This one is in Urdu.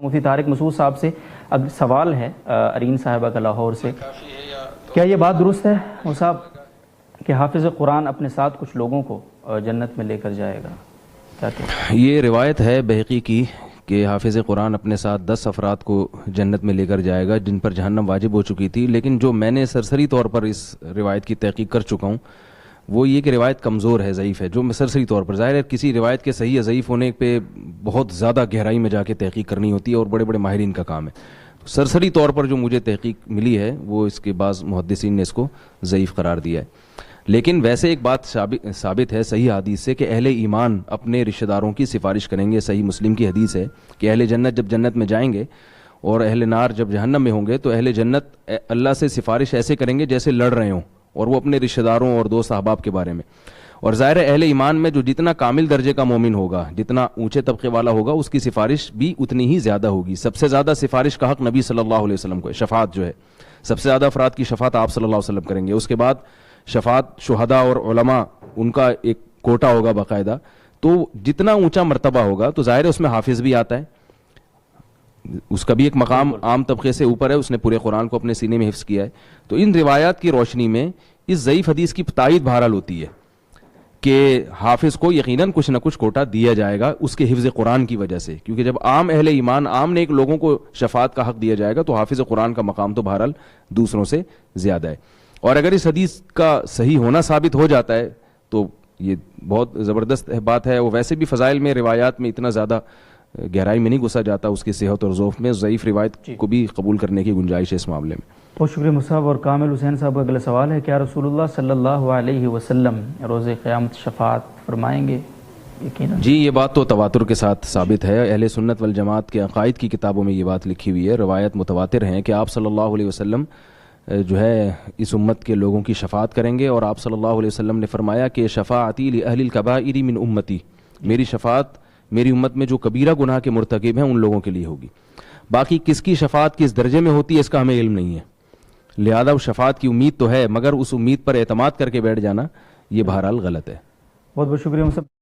مفتی طارق مسعود صاحب سے اب سوال ہے ارین صاحبہ کا لاہور سے، کیا یہ بات درست ہے مفتی صاحب کہ حافظ قرآن اپنے ساتھ کچھ لوگوں کو جنت میں لے کر جائے گا؟ کیا کہتے ہیں؟ یہ روایت ہے بہقی کی کہ حافظ قرآن اپنے ساتھ 10 افراد کو جنت میں لے کر جائے گا جن پر جہنم واجب ہو چکی تھی، لیکن جو میں نے سرسری طور پر اس روایت کی تحقیق کر چکا ہوں وہ یہ کہ روایت کمزور ہے، ضعیف ہے، جو میں سرسری طور پر، ظاہر ہے کسی روایت کے صحیح یا ضعیف ہونے پہ بہت زیادہ گہرائی میں جا کے تحقیق کرنی ہوتی ہے اور بڑے بڑے ماہرین کا کام ہے. سرسری طور پر جو مجھے تحقیق ملی ہے وہ اس کے بعض محدثین نے اس کو ضعیف قرار دیا ہے. لیکن ویسے ایک بات ثابت ہے صحیح حدیث سے کہ اہل ایمان اپنے رشتہ داروں کی سفارش کریں گے. صحیح مسلم کی حدیث ہے کہ اہل جنت جب جنت میں جائیں گے اور اہل نار جب جہنم میں ہوں گے تو اہل جنت اللہ سے سفارش ایسے کریں گے جیسے لڑ رہے ہوں، اور وہ اپنے رشتہ داروں اور دوست احباب کے بارے میں. اور ظاہر ہے اہل ایمان میں جو جتنا کامل درجے کا مومن ہوگا، جتنا اونچے طبقے والا ہوگا، اس کی سفارش بھی اتنی ہی زیادہ ہوگی. سب سے زیادہ سفارش کا حق نبی صلی اللہ علیہ وسلم کو ہے. شفاعت جو ہے سب سے زیادہ افراد کی شفاعت آپ صلی اللہ علیہ وسلم کریں گے. اس کے بعد شفاعت شہداء اور علماء، ان کا ایک کوٹا ہوگا باقاعدہ. تو جتنا اونچا مرتبہ ہوگا تو ظاہر ہے اس میں حافظ بھی آتا ہے، اس کا بھی ایک مقام عام طبقے سے اوپر ہے، اس نے پورے قرآن کو اپنے سینے میں حفظ کیا ہے. تو ان روایات کی روشنی میں اس ضعیف حدیث کی تائید بہرحال ہوتی ہے کہ حافظ کو یقیناً کچھ نہ کچھ کوٹا دیا جائے گا اس کے حفظ قرآن کی وجہ سے، کیونکہ جب عام اہل ایمان عام نیک لوگوں کو شفاعت کا حق دیا جائے گا تو حافظ قرآن کا مقام تو بہرحال دوسروں سے زیادہ ہے. اور اگر اس حدیث کا صحیح ہونا ثابت ہو جاتا ہے تو یہ بہت زبردست بات ہے. وہ ویسے بھی فضائل میں روایات میں اتنا زیادہ گہرائی میں نہیں گھسا جاتا، اس کی صحت اور ذوف میں ضعیف روایت کو بھی قبول کرنے کی گنجائش ہے اس معاملے میں. بہت شکریہ مصعب. اور کامل حسین صاحب کا اگلا سوال ہے، کیا رسول اللہ صلی اللہ علیہ وسلم روز قیامت شفاعت فرمائیں گے؟ یقیناً جی، یہ بات تو تواتر کے ساتھ ثابت ہے. اہل سنت والجماعت کے عقائد کی کتابوں میں یہ بات لکھی ہوئی ہے، روایت متواتر ہیں کہ آپ صلی اللہ علیہ وسلم جو ہے اس امت کے لوگوں کی شفاعت کریں گے. اور آپ صلی اللہ علیہ وسلم نے فرمایا کہ شفاعتی لأہل الکبائر من امتی، میری شفاعت میری امت میں جو کبیرہ گناہ کے مرتکب ہیں ان لوگوں کے لیے ہوگی. باقی کس کی شفاعت کس درجے میں ہوتی ہے اس کا ہمیں علم نہیں ہے، لہذا اس شفاعت کی امید تو ہے، مگر اس امید پر اعتماد کر کے بیٹھ جانا یہ بہرحال غلط ہے. بہت بہت شکریہ.